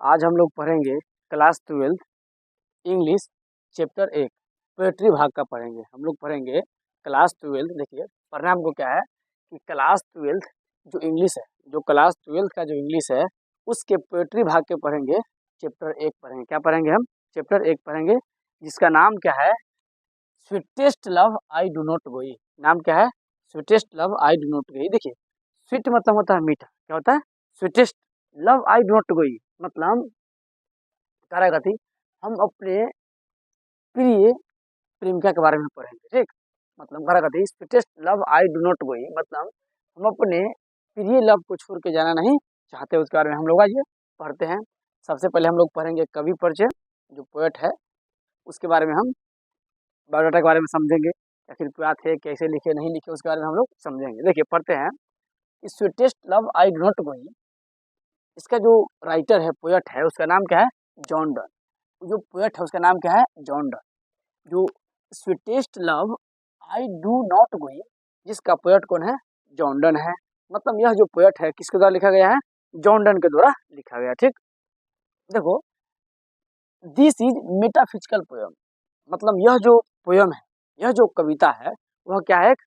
आज हम लोग पढ़ेंगे क्लास 12 इंग्लिश चैप्टर 1 पोएट्री भाग का पढ़ेंगे। हम लोग पढ़ेंगे क्लास 12। देखिए पढ़ना हमको क्या है कि क्लास 12 जो इंग्लिश है, जो क्लास 12 का जो इंग्लिश है उसके पोएट्री भाग के पढ़ेंगे। चैप्टर 1 पढ़ेंगे। क्या पढ़ेंगे हम? चैप्टर 1 पढ़ेंगे, जिसका नाम क्या है? Sweetest love I do not गोई। नाम क्या है? Sweetest love I do not गोई। देखिए स्वीट मतलब होता है मीठा, क्या होता है? Sweetest love I do not go मतलब कारागति हम अपने प्रिय प्रेमिका के बारे में पढ़ेंगे। ठीक, मतलब कारागति sweetest love I do not go मतलब हम अपने प्रिय लव को छोड़ के जाना नहीं चाहते, उसके बारे में हम लोग आज पढ़ते हैं। सबसे पहले हम लोग पढ़ेंगे कवि परिचय, जो पोएट है उसके बारे में हम बायोडाटा के बारे में समझेंगे। आखिर क्या थे, कैसे लिखे, नहीं लिखे, उसके बारे में हम लोग समझेंगे। देखिए पढ़ते हैं, sweetest love I do not go. इसका जो राइटर है, पोएट है, उसका नाम क्या है? John Donne. जो पोएट है उसका नाम क्या है? John Donne. जो sweetest love I do not go, जिसका पोएट कौन है? जॉन डन है। मतलब यह जो पोएट है किसके द्वारा लिखा गया है? जॉन डन के द्वारा लिखा गया। ठीक, देखो दिस इज मेटाफिजिकल पोयम मतलब यह जो पोयम है, यह जो कविता है वह क्या है? एक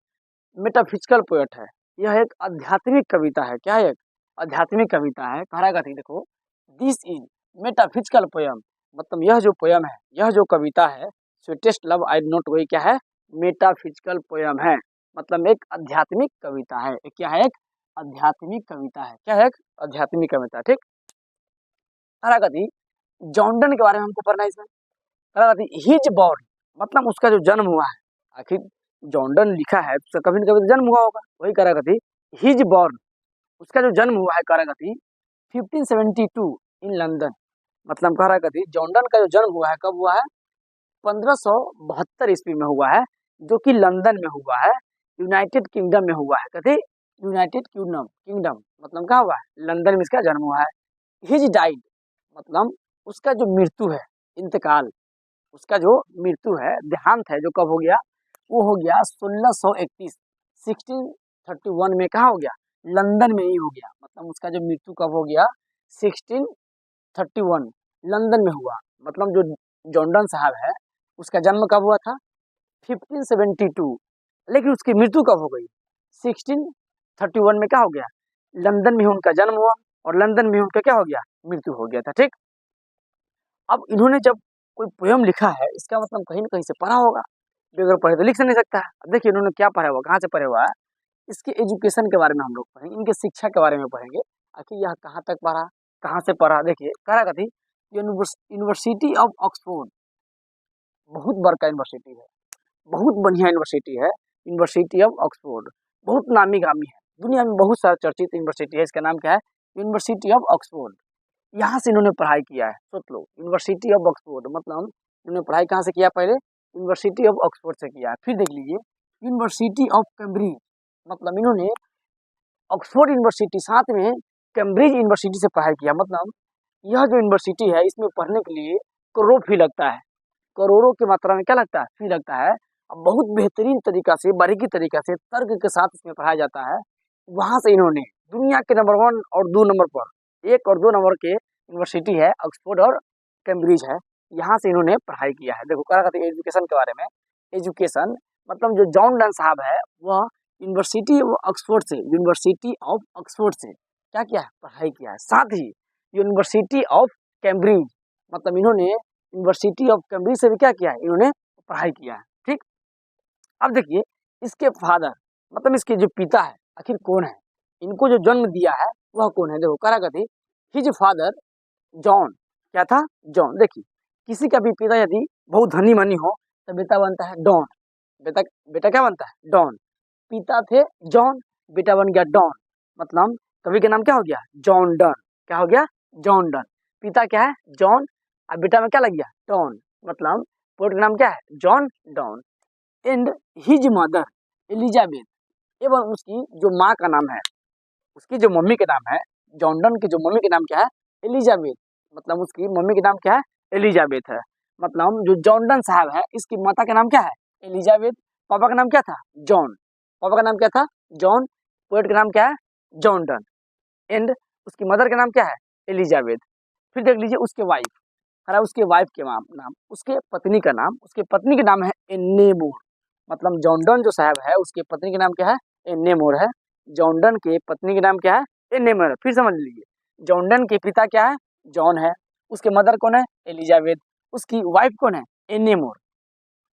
मेटाफिजिकल पोएट है। यह एक आध्यात्मिक कविता है। क्या है? एक आध्यात्मिक कविता है। कहा देखो दिस इज मेटाफिजिकल पोयम मतलब यह जो पोयम है, यह जो कविता है स्वीटेस्ट लव आई नॉट गोई, क्या है? मेटाफिजिकल पोयम है मतलब एक आध्यात्मिक कविता है। एक क्या है? एक आध्यात्मिक कविता है। क्या है? एक आध्यात्मिक कविता। ठीक, कारागति जॉन्डन के बारे में हमको पढ़ना है इसमें। कारागति हिज बॉर्न मतलब उसका जो जन्म हुआ है। आखिर जॉन्डन लिखा है तो कभी न कभी तो जन्म हुआ होगा, वही कारागति हिज बॉर्न, उसका जो जन्म हुआ है कारागति 1572 इन लंदन। मतलब कारागति जॉन्डन का जो जन्म हुआ है कब हुआ है? 1572 ईस्वी में हुआ है, जो कि लंदन में हुआ है, यूनाइटेड किंगडम में हुआ है। कहते यूनाइटेड किंगडम, किंगडम मतलब क्या हुआ है? लंदन में इसका जन्म हुआ है। हिज डाइड मतलब उसका जो मृत्यु है, इंतकाल, उसका जो मृत्यु है, देहांत है, जो कब हो गया? वो हो गया 1631 1631 में। कहाँ हो गया? लंदन में ही हो गया। मतलब उसका जो मृत्यु कब हो गया? 1631 लंदन में हुआ। मतलब जो जॉन्डन साहब है उसका जन्म कब हुआ था? 1572, लेकिन उसकी मृत्यु कब हो गई? 1631 में। क्या हो गया? लंदन में उनका जन्म हुआ और लंदन में उनका क्या हो गया? मृत्यु हो गया था। ठीक, अब इन्होंने जब कोई पोयम लिखा है, इसका मतलब कहीं ना कहीं से पढ़ा होगा, बगैर पढ़े तो लिख से नहीं सकता है। अब देखिए इन्होंने क्या पढ़ा हुआ, कहाँ से पढ़ा हुआ है, इसके एजुकेशन के बारे में हम लोग पढ़ेंगे, इनके शिक्षा के बारे में पढ़ेंगे। आखिर यह कहाँ तक पढ़ा, कहाँ से पढ़ा। देखिए कारागति यूनिवर्सिटी ऑफ ऑक्सफोर्ड बहुत बड़का यूनिवर्सिटी है, बहुत बढ़िया यूनिवर्सिटी है। यूनिवर्सिटी ऑफ ऑक्सफोर्ड बहुत नामी गामी है, दुनिया में बहुत सारा चर्चित यूनिवर्सिटी है। इसका नाम क्या है? University of Oxford. यहाँ से इन्होंने पढ़ाई किया है। सोच लो, यूनिवर्सिटी ऑफ ऑक्सफोर्ड मतलब इन्होंने पढ़ाई कहाँ से किया? पहले यूनिवर्सिटी ऑफ ऑक्सफोर्ड से किया है। फिर देख लीजिए यूनिवर्सिटी ऑफ कैम्ब्रिज मतलब इन्होंने ऑक्सफोर्ड यूनिवर्सिटी साथ में कैम्ब्रिज यूनिवर्सिटी से पढ़ाई किया। मतलब यह जो यूनिवर्सिटी है इसमें पढ़ने के लिए करोड़ों फी लगता है, करोड़ों की मात्रा में क्या लगता है? फी लगता है। अब बहुत बेहतरीन तरीका से, बारीकी तरीका से, तर्क के साथ इसमें पढ़ाया जाता है। वहाँ से इन्होंने दुनिया के नंबर 1 और 2 नंबर पर, 1 और 2 नंबर के यूनिवर्सिटी है ऑक्सफोर्ड और कैम्ब्रिज है, यहाँ से इन्होंने पढ़ाई किया है। देखो क्या कहते हैं एजुकेशन के बारे में। एजुकेशन मतलब जो जॉन डन साहब है वह यूनिवर्सिटी ऑफ ऑक्सफोर्ड से, यूनिवर्सिटी ऑफ ऑक्सफोर्ड से क्या किया है? पढ़ाई किया है। साथ ही यूनिवर्सिटी ऑफ कैम्ब्रिज मतलब इन्होंने यूनिवर्सिटी ऑफ कैम्ब्रिज से भी क्या किया है? इन्होंने पढ़ाई किया है। ठीक, अब देखिए इसके फादर मतलब इसके जो पिता है आखिर कौन है, इनको जो जन्म दिया है वह कौन है? देखो कारागति हिज फादर जॉन, क्या था? जॉन। देखिए किसी का भी पिता यदि बहुत धनी मनी हो तो बेटा बनता है डॉन। बेटा बेटा क्या बनता है? डॉन। पिता थे जॉन, बेटा बन गया डॉन। मतलब कवि का नाम क्या हो गया? John Donne. क्या हो गया? John Donne. पिता क्या है? जॉन, और बेटा में क्या लग गया? डॉन। मतलब पोएट का नाम क्या है? John Donne. And his mother Elizabeth एवं उसकी जो माँ का नाम है, उसकी जो मम्मी के नाम है, जॉन डन की जो मम्मी के नाम क्या है? एलिजाबेथ। मतलब उसकी मम्मी के नाम क्या है? एलिजाबेथ है। मतलब जो जॉन डन साहब है इसकी माता का नाम क्या है? एलिजाबेथ। पापा का नाम क्या था? जॉन। पापा का नाम क्या था? जॉन। पोएट का नाम क्या है? John done. एंड उसकी मदर का नाम क्या है? एलिजाबेथ। फिर देख लीजिए उसके वाइफ, है उसके वाइफ के नाम, उसके पत्नी का नाम, उसके पत्नी के नाम है एन्ने मोर। मतलब जॉन डन जो साहब है उसके पत्नी के नाम क्या है, एन्ने मोर है। जॉन डन के पत्नी के नाम क्या है, एन्ने मोर है। फिर समझ लीजिए जॉन डन के पिता क्या है, जॉन है। उसके मदर कौन है, एलिजाबेथ। उसकी वाइफ कौन है, एन्ने मोर।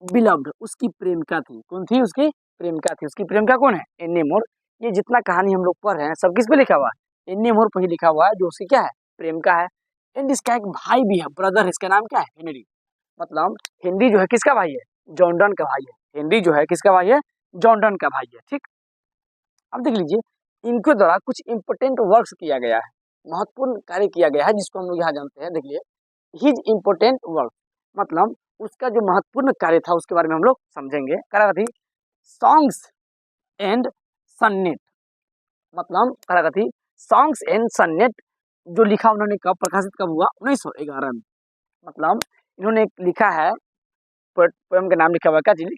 बिलव्ड उसकी प्रेमिका थी, कौन थी, उसकी प्रेमिका थी। उसकी प्रेमिका कौन है, एन्ने मोर। ये जितना कहानी हम लोग पढ़ रहे हैं सब किस पे लिखा हुआ है, एन्ने मोर पर ही लिखा हुआ है, जो उसकी क्या है, प्रेमिका है। एंड इसका एक भाई भी है, ब्रदर है, इसका नाम क्या है, हेनरी। मतलब हेनरी जो है किसका भाई है, जॉन डन का भाई है। हेनरी जो है किसका भाई है, जॉन डन का भाई है। ठीक, अब देख लीजिए इनके द्वारा कुछ इंपोर्टेंट वर्क्स किया गया है, महत्वपूर्ण कार्य किया गया है, जिसको हम लोग यहाँ जानते हैं। देखिए हिज इम्पोर्टेंट वर्क, मतलब उसका जो महत्वपूर्ण कार्य था उसके बारे में हम लोग समझेंगे। कराथी सॉन्ग्स एंड सन्नेट, मतलब कराथी सॉन्ग्स एंड सन्नेट जो लिखा उन्होंने कब प्रकाशित कब हुआ, 1911 में। मतलब इन्होंने लिखा है, पोएम का नाम लिखा हुआ क्या चीज,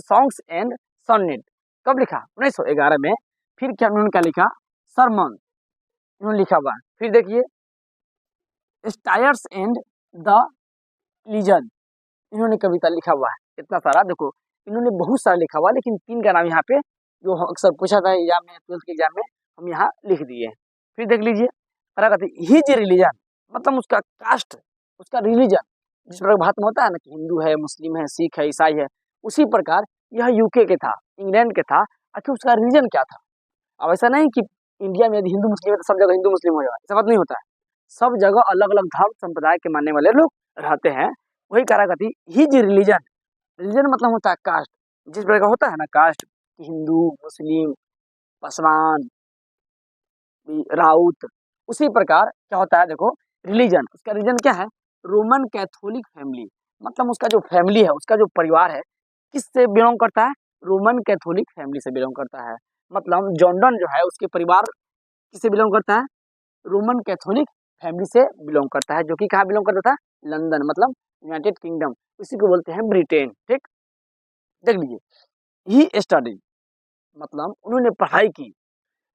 सॉन्ग्स एंड सन्नेट। कब लिखा, 1911 में। फिर क्या उन्होंने क्या लिखा, सरमन इन्होंने लिखा हुआ। फिर देखिए स्टायर्स एंड द लीजन इन्होंने कविता लिखा हुआ है। इतना सारा देखो इन्होंने बहुत सारा लिखा हुआ, लेकिन तीन का नाम यहाँ पे जो अक्सर पूछा था एग्जाम में, 12th के एग्जाम में, हम यहाँ लिख दिए हैं। फिर देख लीजिए हिज रिलीजन, मतलब उसका कास्ट, उसका रिलीजन, जिस प्रकार भारत में होता है ना कि हिंदू है, मुस्लिम है, सिख है, ईसाई है, उसी प्रकार यह यूके के था, इंग्लैंड के था। आखिर उसका रिलीजन क्या था। अब ऐसा नहीं कि इंडिया में यदि हिंदू मुस्लिम है तो सब जगह हिंदू मुस्लिम हो जाएगा, ऐसा बात नहीं होता है। सब जगह अलग अलग धर्म संप्रदाय के मानने वाले लोग रहते हैं। वही कहा थी हिज रिलीजन, रिलीजन मतलब होता है कास्ट, जिस प्रकार का होता है ना कास्ट, हिंदू मुस्लिम पासवान राउत, उसी प्रकार क्या होता है देखो रिलीजन, उसका रिलीजन क्या है, रोमन कैथोलिक फैमिली। मतलब उसका जो फैमिली है, उसका जो परिवार है, किससे बिलोंग करता है, रोमन कैथोलिक फैमिली से बिलोंग करता है। मतलब जॉन डन जो है उसके परिवार किससे बिलोंग करता है, रोमन कैथोलिक फैमिली से बिलोंग करता है, जो कि कहाँ बिलोंग करता था, लंदन, मतलब यूनाइटेड किंगडम, इसी को बोलते हैं ब्रिटेन। ठीक, देख लीजिए ही स्टडी, मतलब उन्होंने पढ़ाई की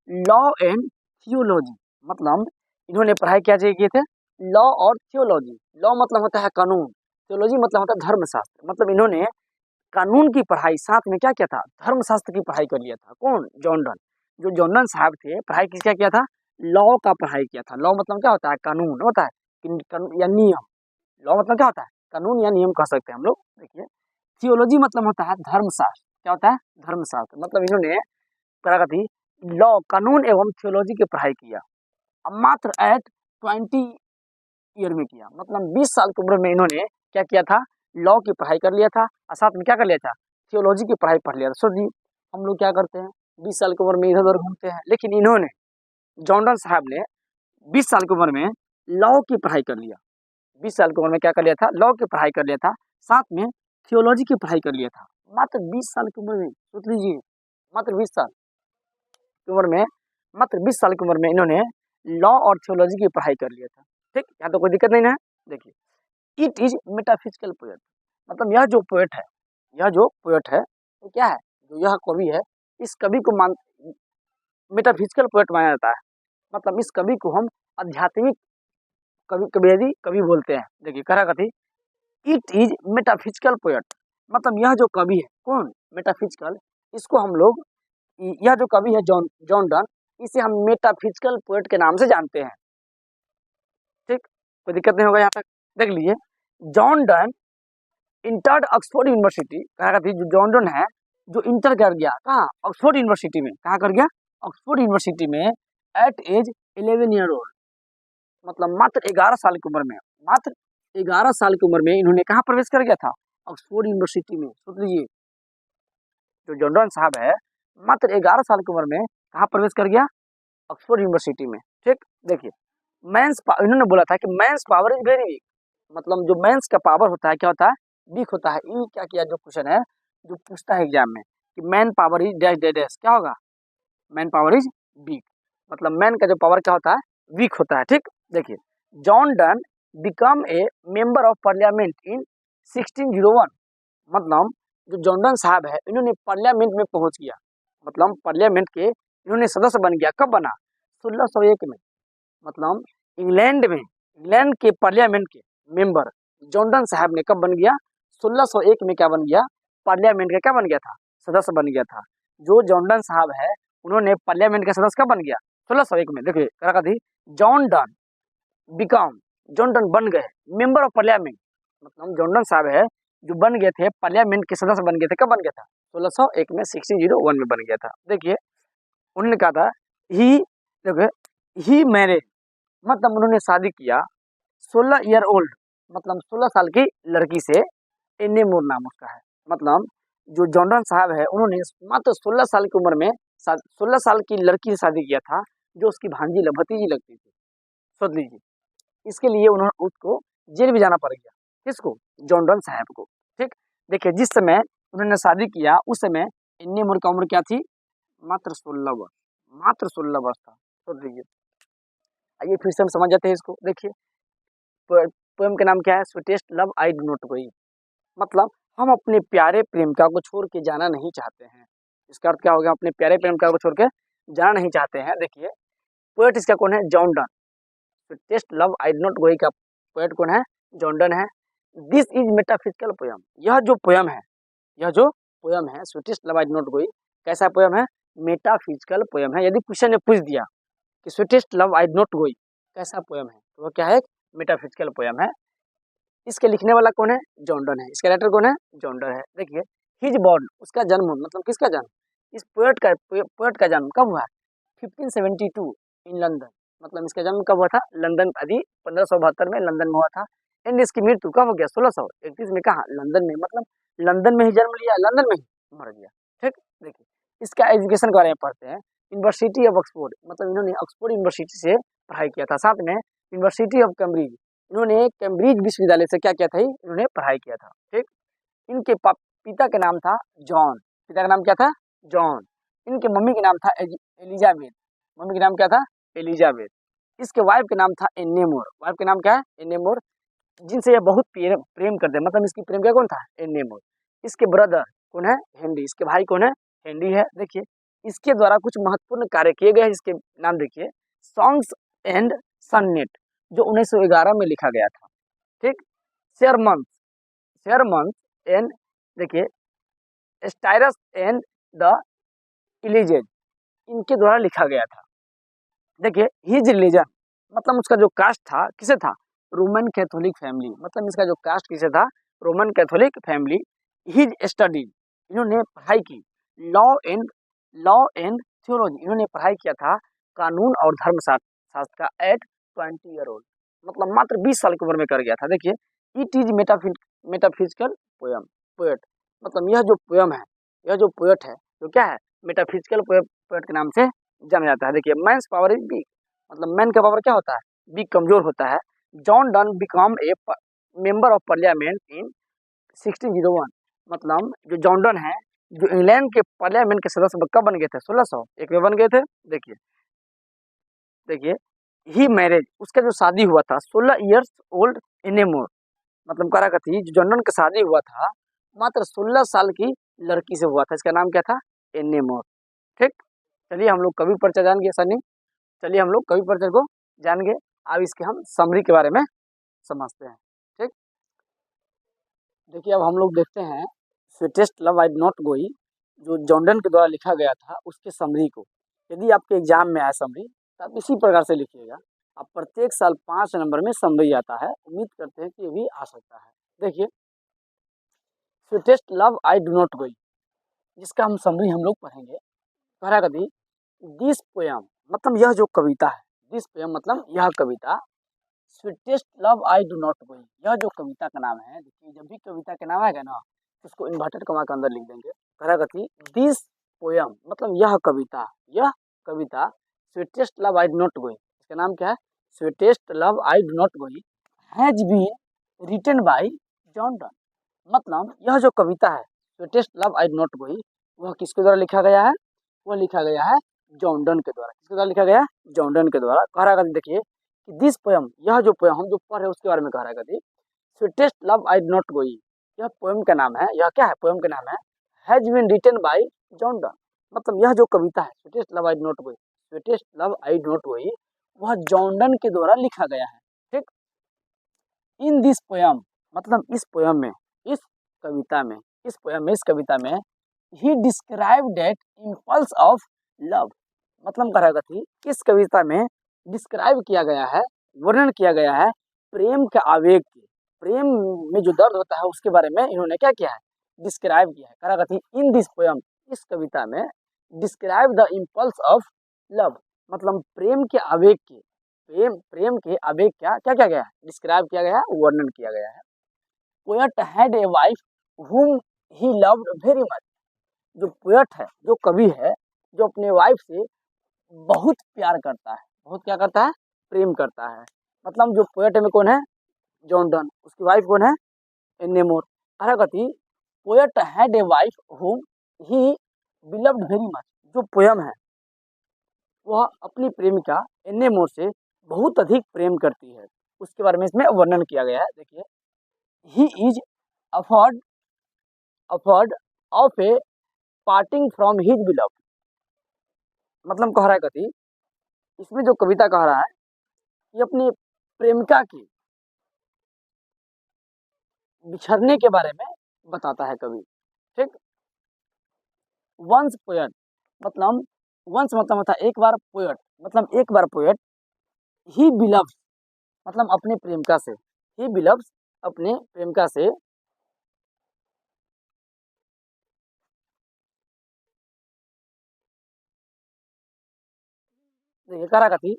लॉ एंड थियोलॉजी, मतलब इन्होंने पढ़ाई क्या किए थे, लॉ और थियोलॉजी। लॉ मतलब होता है कानून, थियोलॉजी मतलब होता है धर्मशास्त्र। मतलब इन्होंने कानून की पढ़ाई साथ में क्या किया था, धर्मशास्त्र की पढ़ाई कर लिया था। कौन, जॉन डन। जो जॉन डन साहब थे पढ़ाई किसका किया था, लॉ का पढ़ाई किया था। लॉ मतलब क्या होता है, कानून होता है या नियम। लॉ मतलब क्या होता है, कानून या नियम कह सकते हैं हम लोग। देखिए थियोलॉजी मतलब होता है धर्मशास्त्र, क्या होता है, धर्मशास्त्र। मतलब इन्होंने क्या थी, लॉ कानून एवं थियोलॉजी की पढ़ाई किया। अब मात्र एट 20 ईयर में किया, मतलब 20 साल की उम्र में इन्होंने क्या किया था, लॉ की पढ़ाई कर लिया था, और साथ में क्या कर लिया था, थियोलॉजी की पढ़ाई पढ़ लिया था। सोचिए हम लोग क्या करते हैं, 20 साल की उम्र में इधर उधर घूमते हैं, लेकिन इन्होंने जॉन डन साहब ने 20 साल की उम्र में लॉ की पढ़ाई कर लिया। 20 साल की उम्र में क्या कर लिया था, लॉ की पढ़ाई कर लिया था, साथ में थियोलॉजी की पढ़ाई कर लिया था। मात्र 20 साल की उम्र में, सोच लीजिए मात्र 20 साल की उम्र में, मात्र 20 साल की उम्र में इन्होंने लॉ और थियोलॉजी की पढ़ाई कर लिया था। ठीक, यहाँ तो कोई दिक्कत नहीं है। देखिए इट इज मेटाफिजिकल पोएट, मतलब यह जो पोएट है, यह जो पोएट है वो क्या है, जो यह कवि है, इस कवि को मेटाफिजिकल पोएट माना जाता है। मतलब इस कवि को हम आध्यात्मिक कवि कवि कवि बोलते हैं। देखिए करा कथी, इट इज मेटाफिजिकल पोएट, मतलब यह जो कवि है, कौन, मेटाफिजिकल, इसको हम लोग, यह जो कवि है जॉन जॉन डन, इसे हम मेटाफिजिकल पोएट के नाम से जानते हैं। ठीक, कोई दिक्कत नहीं होगा यहाँ तक। देख लीजिए John Donne entered Oxford university, कहाँ थी, जो जॉन डन है जो इंटर कर गया कहाँ, ऑक्सफोर्ड यूनिवर्सिटी में। कहाँ कर गया, ऑक्सफोर्ड यूनिवर्सिटी में, एट एज 11 ईयर ओल्ड, मतलब मात्र 11 साल की उम्र में, मात्र 11 साल की उम्र में इन्होंने कहाँ प्रवेश कर गया था, ऑक्सफोर्ड यूनिवर्सिटी में। सोच लीजिए जो जॉन डन साहब है मात्र 11 साल की उम्र में कहाँ प्रवेश कर गया, ऑक्सफोर्ड यूनिवर्सिटी में। ठीक, देखिए मेंस इन्होंने बोला था कि men's power is very weak, मतलब जो मेंस का पावर होता है क्या होता है, वीक होता है। ये क्या किया, जो क्वेश्चन है जो पूछता है एग्जाम में कि man power is dash dash dash, क्या होगा, मैन पावर इज वीक, मतलब मैन का जो पावर क्या होता है, वीक होता है। ठीक, देखिए John Donne become a member of parliament in 1601, मतलब जो जॉन डन साहब है इन्होंने पार्लियामेंट में पहुंच गया, मतलब पार्लियामेंट के इन्होंने सदस्य बन गया। कब बना, 1601 में। मतलब इंग्लैंड में इंग्लैंड के पार्लियामेंट के मेंबर जॉर्डन साहब ने कब बन गया? 1601 में क्या बन गया? पार्लियामेंट का क्या बन गया था? सदस्य बन गया था। जो जॉर्डन साहब है उन्होंने पार्लियामेंट का सदस्य कब बन गया? 1601 में। देखिए करा थी John Donne become, John Donne बन गए मेंबर ऑफ पार्लियामेंट, मतलब जॉन डन साहब है जो बन गए थे पार्लियामेंट के सदस्य बन गए थे। कब बन गया था? 1601 में, 1601 में बन गया था। देखिए उन्होंने कहा था ही, देखिए ही मैरिज, मतलब उन्होंने शादी किया 16 ईयर ओल्ड, मतलब 16 साल की लड़की से, एन्ने मोर नाम उसका है। मतलब जो जॉर्डन साहब है उन्होंने मात्र 16 साल की उम्र में 16 साल की लड़की से शादी किया था जो उसकी भांजी भतीजी लगती थी, सोच लीजिए। इसके लिए उन्होंने उसको जेल भी जाना पड़ गया। किसको? जॉर्डन साहब को। ठीक, देखिए जिस समय उन्होंने शादी किया उस समय एन्ने मोर की उम्र क्या थी? मात्र 16 वर्ष, मात्र 16 वर्ष था, सोच लीजिए। आइए फिर से हम समझ जाते हैं इसको। देखिए पोएम का नाम क्या है? Sweetest love I do not go, मतलब हम अपने प्यारे प्रेमिका को छोड़ के जाना नहीं चाहते हैं। इसका अर्थ क्या हो गया? अपने प्यारे प्रेमिका को छोड़ के जाना नहीं चाहते हैं। देखिए पोएट इसका कौन है? John done. Sweetest love I do not गोई का पोएट कौन है? जॉन डन है। दिस इज मेटाफिजिकल पोएम, यह जो पोएम है, यह जो पोएम है sweetest love I do not गोई, कैसा पोएम है? मेटाफिजिकल पोएम है। यदि क्वेश्चन ने पूछ दिया कि sweetest love I do not गोई कैसा पोएम है, तो वह क्या है? मेटाफिजिकल पोएम है। इसके लिखने वाला कौन है? जॉन डन है। इसका राइटर कौन है? जॉन डन है। देखिए हिज बॉर्न, उसका जन्म, मतलब किसका जन्म? इस पोएट का जन्म कब हुआ? 1572 इन लंदन, मतलब इसका जन्म कब हुआ था? लंदन, अभी 1572 में लंदन में हुआ था। एंड इसकी मृत्यु कब हो गया? 1631 में। कहा? लंदन में, मतलब लंदन में ही जन्म लिया, लंदन में ही मर गया। ठीक, देखिए इसका एजुकेशन के बारे में पढ़ते हैं। यूनिवर्सिटी ऑफ ऑक्सफोर्ड, मतलब इन्होंने ऑक्सफोर्ड यूनिवर्सिटी से पढ़ाई किया था। साथ में यूनिवर्सिटी ऑफ कैम्ब्रिज, इन्होंने कैम्ब्रिज विश्वविद्यालय से क्या किया था? इन्होंने पढ़ाई किया था। ठीक, इनके पिता का नाम था जॉन, पिता का नाम क्या था? जॉन। इनके मम्मी का नाम था एलिजाबेथ, मम्मी का नाम क्या था? एलिजाबेथ। इसके वाइफ का नाम था एन्ने मोर, वाइफ का नाम क्या है? एन्ने मोर, जिनसे ये बहुत प्रेम करते हैं, मतलब इसकी प्रेम क्या कौन था? एन्ने मोर। इसके ब्रदर कौन है? हेनरी। इसके भाई कौन है? हेनरी है। देखिए इसके द्वारा कुछ महत्वपूर्ण कार्य किए गए हैं। इसके नाम देखिए, सॉन्ग्स एंड सन्नेट, जो 1911 में लिखा गया था। ठीक, शेरमंथ, शेरमंथ एंड, देखिए स्टाइरस एंड द इलिजेज, इनके द्वारा लिखा गया था। देखिए हिज रिलीजन, मतलब उसका जो कास्ट था किसे था? रोमन कैथोलिक फैमिली, मतलब इसका जो कास्ट किसे था? Roman Catholic family. His study, इन्होंने पढ़ाई की लॉ एंड थियोलॉजी, इन्होंने पढ़ाई किया था कानून और धर्मशास्त्र का एट 20 ईयर ओल्ड, मतलब मात्र 20 साल की उम्र में कर गया था। देखिए it is metaphysical poem, poet, मतलब यह जो पोएम है, यह जो पोएट है तो क्या है? मेटाफिजिकल पोएट के नाम से जाना जाता है। देखिए मैंस पावर इज वीक, मतलब मैन का पावर क्या होता है? वीक, कमजोर होता है। John done become a member of parliament in 1601, मतलब जो जॉन डन है जो इंग्लैंड के पार्लियामेंट के सदस्य कब बन गए थे? 1601 में बन गए थे। देखिए देखिए ही मैरिज, उसका जो शादी हुआ था 16 ईयर्स ओल्ड एनेमोर, मतलब करा थी जो जॉन डन का शादी हुआ था मात्र 16 साल की लड़की से हुआ था। इसका नाम क्या था? एनेमोर। ठीक, चलिए हम लोग कवि परिचय जान गए सनी, चलिए हम लोग कवि परिचय को जान गए। अब इसके हम समरी के बारे में समझते हैं। ठीक, देखिए अब हम लोग देखते हैं स्वीटेस्ट लव आई नॉट गोई, जो जॉन डन के द्वारा लिखा गया था उसके समरी को। यदि आपके एग्जाम में आया समरी तो आप इसी प्रकार से लिखिएगा। अब प्रत्येक साल 5 नंबर में समरी आता है, उम्मीद करते हैं कि ये भी आ सकता है। देखिए sweetest love I do not go, जिसका हम समरी हम लोग पढ़ेंगे। पहला कभी दिस पोयम, मतलब यह जो कविता है, दिस पोयम मतलब यह कविता, sweetest love I do not go, यह जो कविता का नाम है। देखिए जब भी कविता का नाम आएगा ना तो उसको इन्वर्टेड कमा के अंदर लिख देंगे। पहला कथी दिस पोयम, मतलब यह कविता, यह कविता sweetest love I do not go, इसका नाम क्या है? Sweetest love I do not go has been written by John Donne, मतलब यह जो कविता है sweetest love I do not go, वह किसके द्वारा लिखा गया है? वह लिखा गया है जॉन डन के द्वारा। किसके द्वारा लिखा गया? जॉन डन के द्वारा। कह रहा है देखिए कि दिस पोयम, यह जो पोयम हम जो पढ़ रहे हैं उसके बारे में कह रहा है sweetest love I do not go, यह पोयम का नाम है, यह क्या है? पोयम का नाम है has been written by John Donne, मतलब यह जो कविता है sweetest love I do not go, sweetest love I do not go, वह जॉन डन के द्वारा लिखा गया है। ठीक, इन दिस पोयम, मतलब इस पोयम में, इस कविता में, इस पोयम में, इस कविता में ही describe that impulse of love, मतलब कहा थी इस कविता में डिस्क्राइब किया गया है, वर्णन किया गया है प्रेम के आवेग की, प्रेम में जो दर्द होता है उसके बारे में इन्होंने क्या किया है, डिस्क्राइब किया है। कहा थी इन दिस पोयम, इस कविता में describe the impulse of love, मतलब प्रेम के आवेग की, प्रेम के आवेग क्या क्या क्या गया है, डिस्क्राइब किया गया है, वर्णन किया गया है। Poet had a wife whom he loved very much, जो पोएट है, जो कवि है, जो अपने वाइफ से बहुत प्यार करता है, बहुत क्या करता है, प्रेम करता है। मतलब जो पोएट में कौन है, जॉन डन, उसकी वाइफ कौन है, एन्ने मोर। कथी poet had a wife whom he beloved very much, जो पोयम है वह अपनी प्रेमिका एन्ने मोर से बहुत अधिक प्रेम करती है, उसके बारे में इसमें वर्णन किया गया है। देखिए, he is afford afford of a parting from his beloved, मतलब कह रहा है कथी, इसमें जो कविता कह रहा है ये अपनी प्रेमिका के बिछड़ने के बारे में बताता है कवि। ठीक, वंस पोएट, मतलब वंस मतलब होता है एक बार, पोएट मतलब एक बार पोएट, ही बिलव्स मतलब अपने प्रेमिका से, ही बिलव्स अपने प्रेमिका से, देखिए कह रहा थी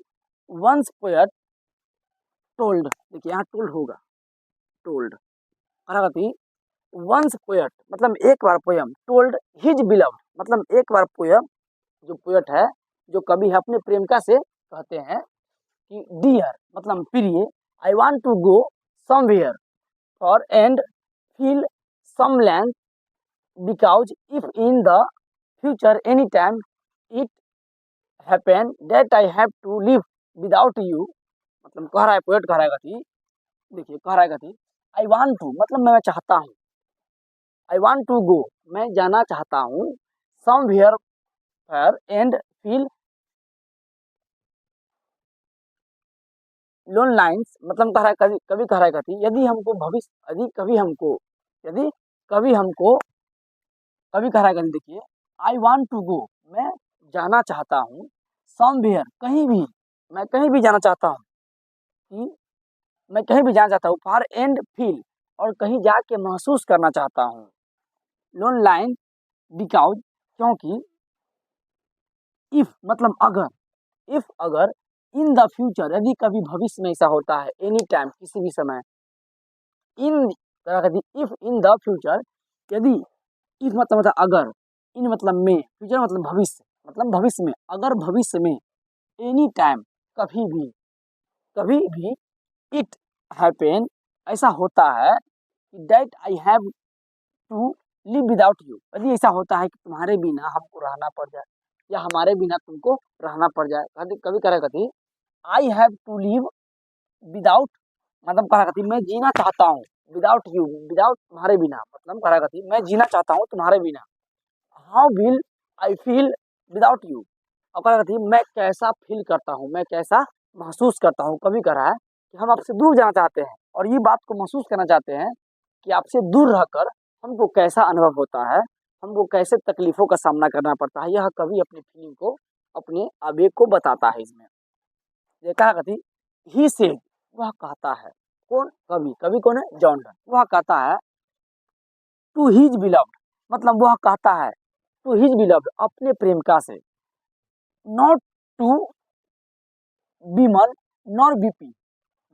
वंस पोएट टोल्ड, देखिए यहाँ टोल्ड होगा, टोल्ड, कह रहा थी वंस पोएट मतलब एक बार पोयम, टोल्ड हिज बिलव्ड मतलब एक बार पोयम, जो पोएट है, जो कवि है, अपने प्रेमिका से कहते हैं कि डियर मतलब प्रिय, I want to go somewhere far and feel some land because if in the future any time it happen that I have to live without you, मतलब कह रहा है पोएट, कह रहा है कि देखिए कह रहा है कि आई वांट टू मतलब मैं चाहता हूँ, आई वांट टू गो मैं जाना चाहता हूँ, somewhere far and feel loan lines, मतलब कह रहा है कभी कभी कह रहा है कभी यदि हमको भविष्य, यदि कभी हमको, यदि कभी हमको, कभी कह रहा है कभी, देखिए आई वांट टू गो मैं जाना चाहता हूँ, समवेयर कहीं भी, मैं कहीं भी जाना चाहता हूँ, कि मैं कहीं भी जाना चाहता हूँ, फॉर एंड फील और कहीं जाके महसूस करना चाहता हूँ, लोन लाइन बिकॉज क्योंकि, इफ मतलब अगर, इफ अगर, इन द फ्यूचर यदि कभी भविष्य में ऐसा होता है, एनी टाइम किसी भी समय, in if in the future, यदि, इफ मतलब अगर, इन मतलब में, फ्यूचर मतलब भविष्य, मतलब भविष्य में, अगर भविष्य में, एनी टाइम कभी भी, कभी भी, इट हैपन ऐसा होता है कि that I have to live without you, यदि ऐसा होता है कि तुम्हारे बिना हमको रहना पड़ जाए, या हमारे बिना तुमको रहना पड़ जाए, कभी कह रहे I have to live without, मतलब कह रहा मैं जीना चाहता हूँ, विदाउट यू विदाउट तुम्हारे बिना, मतलब कह रहा मैं जीना चाहता हूँ तुम्हारे बिना, how will I feel without you, और कह रहा थी मैं कैसा फील करता हूँ, मैं कैसा महसूस करता हूँ, कभी कह रहा है कि हम आपसे दूर जाना चाहते हैं और ये बात को महसूस करना चाहते हैं कि आपसे दूर रहकर हमको कैसा अनुभव होता है, हमको कैसे तकलीफों का सामना करना पड़ता है, यह कवि अपनी फीलिंग को, अपने आवेग को बताता है इसमें। देखा कथी, ही सेड वह कहता है, कौन, कवि, कवि कौन है, जॉन डन, वह कहता है टू हिज बिलव्ड मतलब वह कहता है टू हिज बिलव्ड अपने प्रेमिका से, नॉट टू बीमन नॉर बीपी,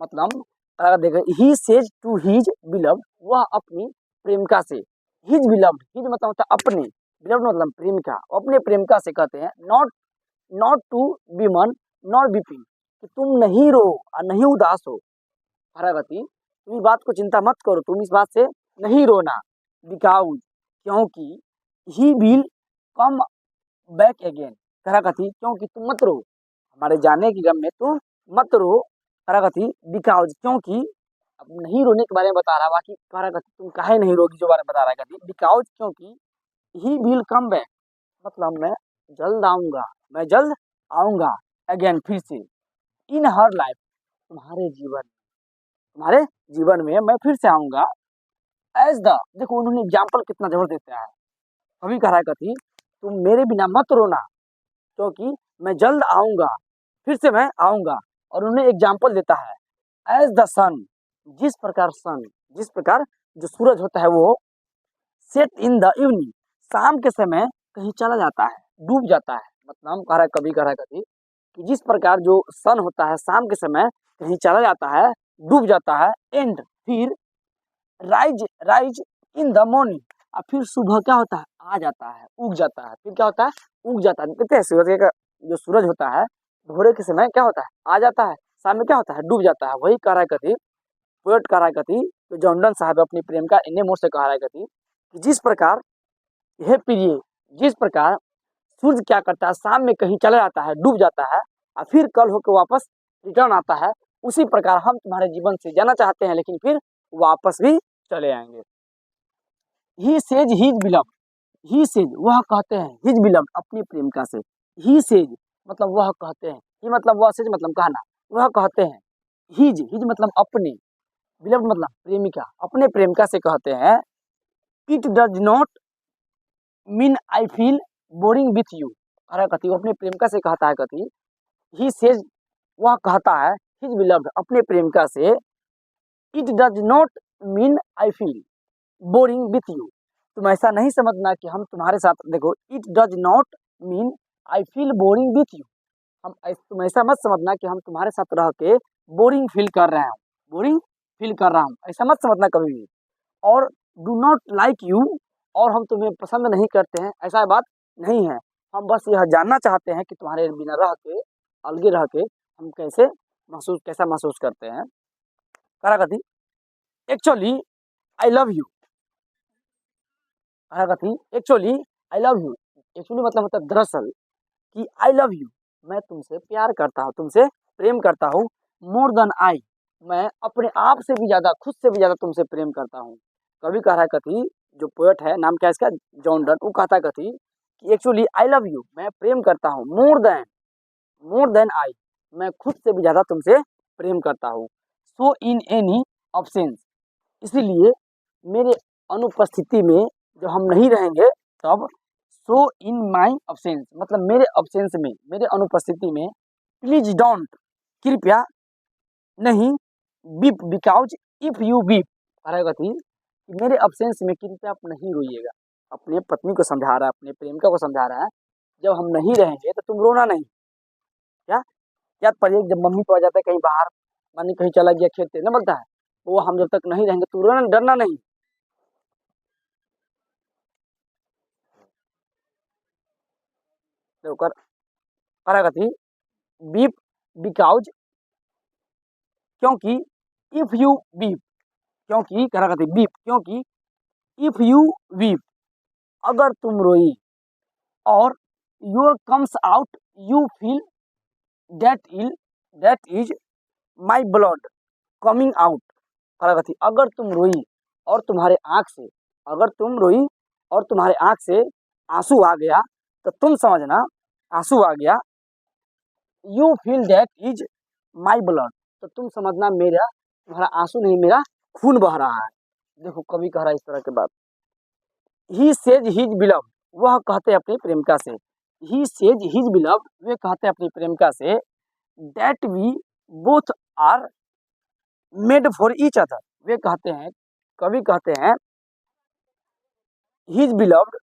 मतलब अगर देखें ही सेज टू हिज बिलव्ड वह अपनी प्रेमिका से, हिज बिलव्ड, हिज मतलब होता है अपने, बिलव्ड मतलब प्रेमिका, अपने प्रेमिका से कहते हैं नॉट, नॉट टू बीमन नॉर बीपी, कि तुम नहीं रो और नहीं उदास हो, हरागति तुम इस बात को चिंता मत करो, तुम इस बात से नहीं रोना, बिकॉज क्योंकि, he will come back again, हरागति क्योंकि तुम मत रो, हमारे जाने की गम में तुम मत रो, हरागति बिकॉज क्योंकि, अब नहीं रोने के बारे में बता रहा, बाकी हरागति तुम काहे नहीं रोगी जो बारे में बता रहा है, बिकॉज क्योंकि, ही विल कम बैक मतलब मैं जल्द आऊंगा, मैं जल्द आऊंगा, अगेन फिर से, इन हर लाइफ तुम्हारे जीवन, तुम्हारे जीवन में मैं फिर से आऊंगा। एज द, देखो उन्होंने एग्जाम्पल कितना जबरदस्त देता है। कभी कहा है कथी, तुम मेरे बिना मत रोना क्योंकि मैं जल्द आऊंगा, फिर से मैं आऊंगा। और उन्हें एग्जाम्पल देता है एज द सन, जिस प्रकार सन, जिस प्रकार जो सूरज होता है वो सेट इन द इवनिंग, शाम के समय कहीं चला जाता है, डूब जाता है। मतलब कह रहा है, कभी कह रहा है कभी कि जिस प्रकार जो सन होता है शाम के समय कहीं चला जाता है, डूब जाता है। एंड फिर rise rise in the morning, और फिर सुबह क्या होता है, आ जाता है, उग जाता है। फिर क्या होता है, उग जाता है। देखते हैं सूरज का जो सूरज होता है भोरे के समय क्या होता है, आ जाता है, शाम में क्या होता है, डूब जाता है। वही कह रहा है कथी, पोएट कह रहा है कथी, तो जॉर्डन साहब अपनी प्रेम का इन्ने मोड़ से कह रहा है कथी कि जिस प्रकार यह प्रिय, जिस प्रकार सूर्य क्या करता है, शाम में कहीं चला जाता है, डूब जाता है, और फिर कल होकर वापस रिटर्न आता है, उसी प्रकार हम तुम्हारे जीवन से जाना चाहते हैं लेकिन फिर वापस भी चले आएंगे। ही सेज हिज बिलव, ही सेज वह कहते हैं, हिज बिलव अपनी प्रेमिका से। ही सेज मतलब वह कहते हैं, ही मतलब वह, सेज मतलब कहना, वह कहते हैं। हिज हिज मतलब अपने, बिलव मतलब प्रेमिका, अपने प्रेमिका से कहते हैं। It does not mean I feel boring with you, अरे कथी वो अपने प्रेमिका से कहता है कथी, ही सेज वह कहता है, हिज बिलव्ड अपने प्रेमिका से। It does not mean I feel boring with you, तुम ऐसा नहीं समझना कि हम तुम्हारे साथ, देखो it does not mean I feel boring with you, तुम ऐसा मत समझना कि हम तुम्हारे साथ रह के बोरिंग फील कर रहे हैं, बोरिंग फील कर रहा हूँ, ऐसा मत समझना कभी भी। और डू नॉट लाइक यू, और हम तुम्हें पसंद नहीं करते हैं, ऐसा बात नहीं है। हम बस यह जानना चाहते हैं कि तुम्हारे बिना रह के, अलगे रह के हम कैसा महसूस करते हैं। करा कथी, एक्चुअली आई लव यू, करा कथी actually I love you, actually मतलब होता है दरअसल, कि आई लव यू मैं तुमसे प्यार करता हूँ, तुमसे प्रेम करता हूँ। मोर देन आई, मैं अपने आप से भी ज्यादा, खुद से भी ज्यादा तुमसे प्रेम करता हूँ। कभी कह रहा है कथी, जो पोएट है, नाम क्या है इसका, जॉन डन, वो कहता है कथी कि एक्चुअली आई लव यू मैं प्रेम करता हूँ। मोर देन आई, मैं खुद से भी ज्यादा तुमसे प्रेम करता हूँ। सो इन एनी ऑब्सेंस, इसीलिए मेरे अनुपस्थिति में, जब हम नहीं रहेंगे तब, सो इन माई अब्सेंस मतलब मेरे अब्सेंस में, मेरे अनुपस्थिति में, प्लीज डोंट कृपया नहीं, beep because if you beep, करेगा थी कि मेरे अब्सेंस में कृपया आप नहीं रोइएगा। अपने पत्नी को समझा रहा है, अपने प्रेमिका को समझा रहा है, जब हम नहीं रहेंगे तो तुम रोना नहीं। क्या याद पड़िए, जब मम्मी को आ जाता है कहीं बाहर, मानी कहीं चला गया खेलते ना, बोलता है वो हम जब तक नहीं रहेंगे तू रोना, डरना नहीं। देखो करेगा थी बीप बिकॉज, क्योंकि इफ यू बीप, क्योंकि करा करती बीप, क्योंकि इफ यू वीप अगर तुम रोई, और your comes out you feel that is my blood coming out, करा करती अगर तुम रोई और तुम्हारे आंख से, अगर तुम रोई और तुम्हारे आंख से आंसू आ गया, तो तुम समझना आंसू आ गया। You feel that is my blood, तो तुम समझना मेरा, तुम्हारा आंसू नहीं, मेरा खून बह रहा है। देखो कभी कह रहा है इस तरह के बात। ही सेज हिज बिलव, वह कहते अपनी प्रेमिका से। ही सेज हिज बिलव, वे कहते अपनी प्रेमिका से। That we both are made for each other, वे कहते हैं, कवि कहते हैं his beloved,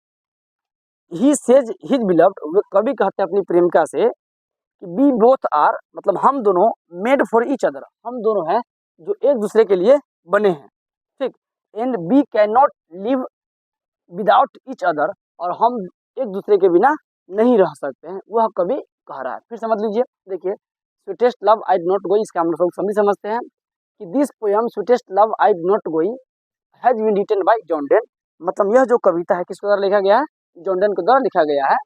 he says his beloved, वे कवि कहते हैं अपनी प्रेमिका से कि वी बोथ आर मतलब हम दोनों, मेड फॉर ईच अदर हम दोनों हैं जो एक दूसरे के लिए बने हैं, ठीक। And we can not live without each other, और हम एक दूसरे के बिना नहीं रह सकते हैं, वह कवि कह रहा है। फिर समझ लीजिए, देखिए sweetest love I do not go, इसका हम लोग सभी समझते हैं कि this poem sweetest love I do not go has been written by John Donne, मतलब यह जो कविता है किसके द्वारा लिखा गया है, जॉन डेन के द्वारा लिखा गया है।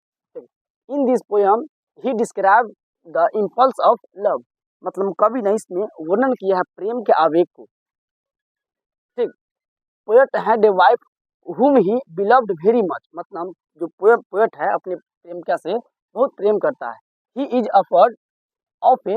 In this poem he describe the impulse of love, मतलब कवि ने इसमें वर्णन किया है प्रेम के आवेग को, ठीक। Poet had a wife whom he beloved very much, मतलब जो पोएट है अपने प्रेमिका से बहुत प्रेम करता है। he is afraid of a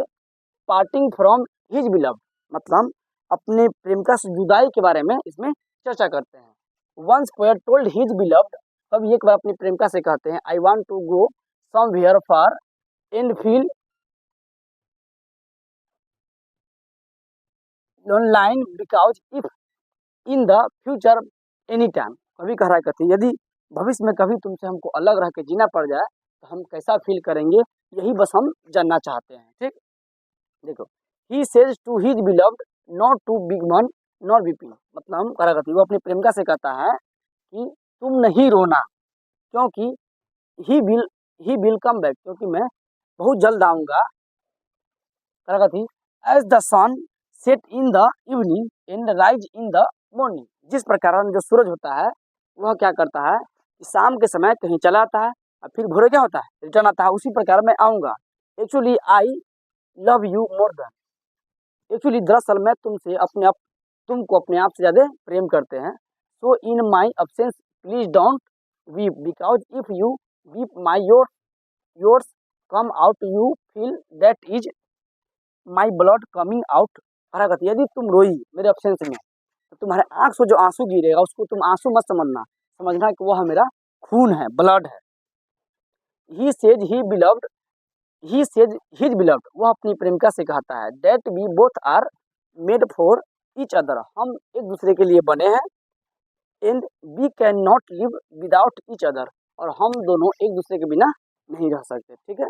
parting from his beloved, मतलब अपने प्रेमिका से जुदाई के बारे में इसमें चर्चा करते हैं। Once poet told his beloved, कभी एक बार अपनी प्रेमिका से कहते हैं I want to go somewhere far and feel online because if in the future any time, कभी कह रहा है कहते यदि भविष्य में कभी तुमसे हमको अलग रह के जीना पड़ जाए तो हम कैसा फील करेंगे, यही बस हम जानना चाहते हैं। ठीक, देखो, he says to his beloved not to big man not बीपी, मतलब हम कह रहा करती वो अपनी प्रेमिका से कहता है कि तुम नहीं रोना, क्योंकि ही विल कम बैक, क्योंकि मैं बहुत जल्द आऊँगा। कह रहा थी as the sun set in the evening and rise in the morning, जिस प्रकार जो सूरज होता है वह क्या करता है कि शाम के समय कहीं चला आता है और फिर भोरे क्या होता है रिटर्न आता है, उसी प्रकार मैं आऊँगा। Actually I love you more than, actually दरअसल मैं तुमको अपने आप से ज़्यादा प्रेम करते हैं। So in my absence please don't weep because if you weep my yours come out you feel that is my blood coming out. कहा कहती यदि तुम रोई मेरे अब्सेंस में तो तुम्हारे आंख से जो आंसू गिरेगा उसको तुम आंसू मत समझना कि वह मेरा खून है, ब्लड है। ही सेज हिज बिलव्ड, वह अपनी प्रेमिका से कहता है that we both are made for each other, हम एक दूसरे के लिए बने हैं। And we can not live without each other, और हम दोनों एक दूसरे के बिना नहीं रह सकते। ठीक है,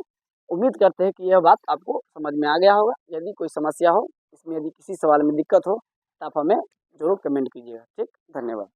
उम्मीद करते हैं कि यह बात आपको समझ में आ गया होगा। यदि कोई समस्या हो इसमें, यदि किसी सवाल में दिक्कत हो तो आप हमें जरूर कमेंट कीजिएगा। ठीक, धन्यवाद।